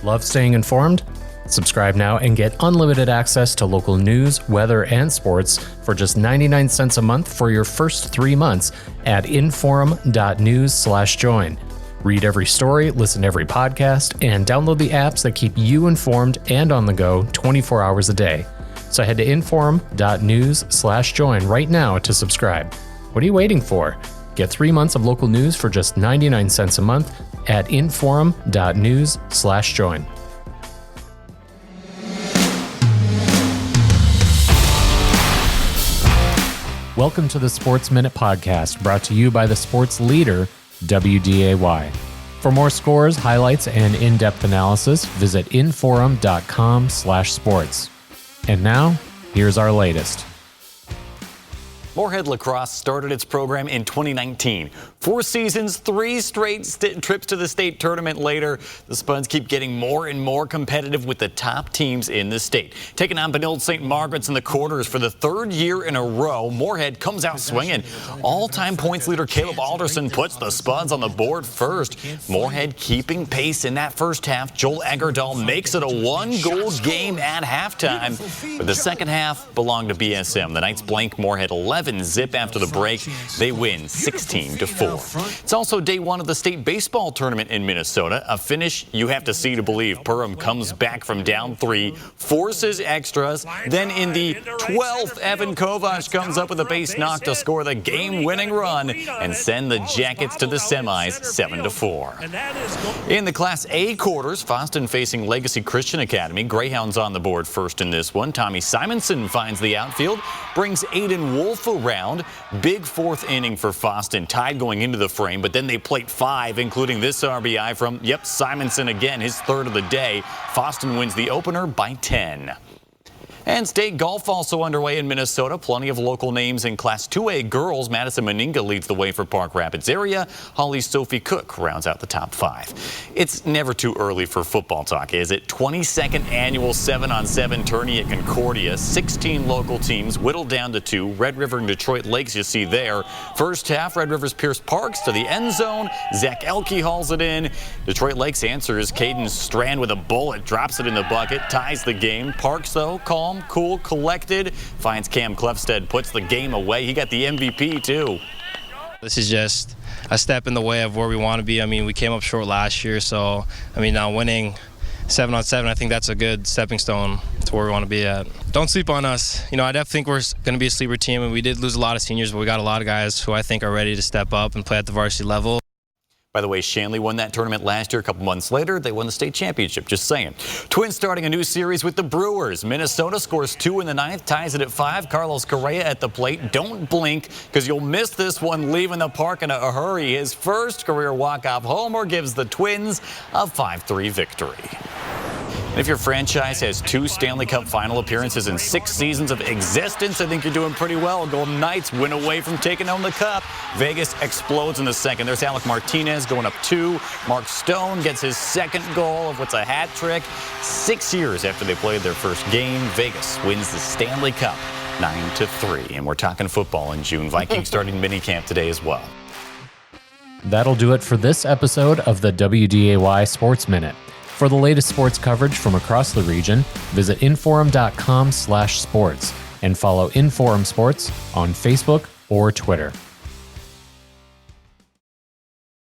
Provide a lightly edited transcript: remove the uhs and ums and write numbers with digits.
Love staying informed? Subscribe now and get unlimited access to local news, weather, and sports for just 99 cents a month for your first 3 months at inforum.news/join. Read every story, listen to every podcast, and download the apps that keep you informed and on the go 24 hours a day. So head to inforum.news/join right now to subscribe. What are you waiting for? Get 3 months of local news for just 99 cents a month at inforum.news/join. Welcome to the Sports Minute Podcast, brought to you by the sports leader, WDAY. For more scores, highlights, and in-depth analysis, visit inforum.com/sports. And now, here's our latest. Moorhead Lacrosse started its program in 2019. 4 seasons, 3 straight trips to the state tournament later. The Spuds keep getting more and more competitive with the top teams in the state. Taking on Benilde St. Margaret's in the quarters for the 3rd year in a row, Moorhead comes out swinging. All-time points leader Caleb Alderson puts the Spuds on the board first. Moorhead keeping pace in that first half. Joel Eggerdahl makes it a 1-goal game at halftime. But the second half belonged to BSM. The Knights blank Moorhead 11-zip after the break. They win 16-4. It's also day 1 of the state baseball tournament in Minnesota. A finish you have to see to believe. Perham comes back from down 3, forces extras. Then in the 12th, Evan Kovac comes up with a base knock to score the game-winning run and send the Jackets to the semis 7-4. In the Class A quarters, Foston facing Legacy Christian Academy. Greyhounds on the board first in this one. Tommy Simonson finds the outfield, brings Aiden Wolf around. Big 4th inning for Foston, tied going into the frame, but then they plate 5, including this RBI from, Simonson again, his 3rd of the day. Foston wins the opener by 10. And state golf also underway in Minnesota. Plenty of local names in Class 2A girls. Madison Meninga leads the way for Park Rapids area. Holly's Sophie Cook rounds out the top 5. It's never too early for football talk, is it? 22nd annual 7-on-7 tourney at Concordia. 16 local teams whittled down to 2. Red River and Detroit Lakes you see there. First half, Red River's Pearce Parks to the end zone. Zach Elke hauls it in. Detroit Lakes answers. Caden Strand with a bullet, drops it in the bucket, ties the game. Parks, though, calm, cool, collected, finds Cam Clefstead, puts the game away. He got the MVP too. This is just a step in the way of where we want to be. I mean, we came up short last year, so now winning 7-on-7, I think that's a good stepping stone to where we want to be at. Don't sleep on us. I definitely think we're going to be a sleeper team, and we did lose a lot of seniors, but we got a lot of guys who I think are ready to step up and play at the varsity level. By the way, Shanley won that tournament last year. A couple months later, they won the state championship. Just saying. Twins starting a new series with the Brewers. Minnesota scores 2 in the 9th, ties it at 5. Carlos Correa at the plate. Don't blink, because you'll miss this one leaving the park in a hurry. His first career walk-off homer gives the Twins a 5-3 victory. And if your franchise has 2 Stanley Cup final appearances in 6 seasons of existence, I think you're doing pretty well. Golden Knights win away from taking home the cup. Vegas explodes in the second. There's Alec Martinez going up 2. Mark Stone gets his 2nd goal of what's a hat trick. 6 years after they played their first game, Vegas wins the Stanley Cup 9-3. And we're talking football in June. Vikings starting minicamp today as well. That'll do it for this episode of the WDAY Sports Minute. For the latest sports coverage from across the region, visit inforum.com/sports and follow Inforum Sports on Facebook or Twitter.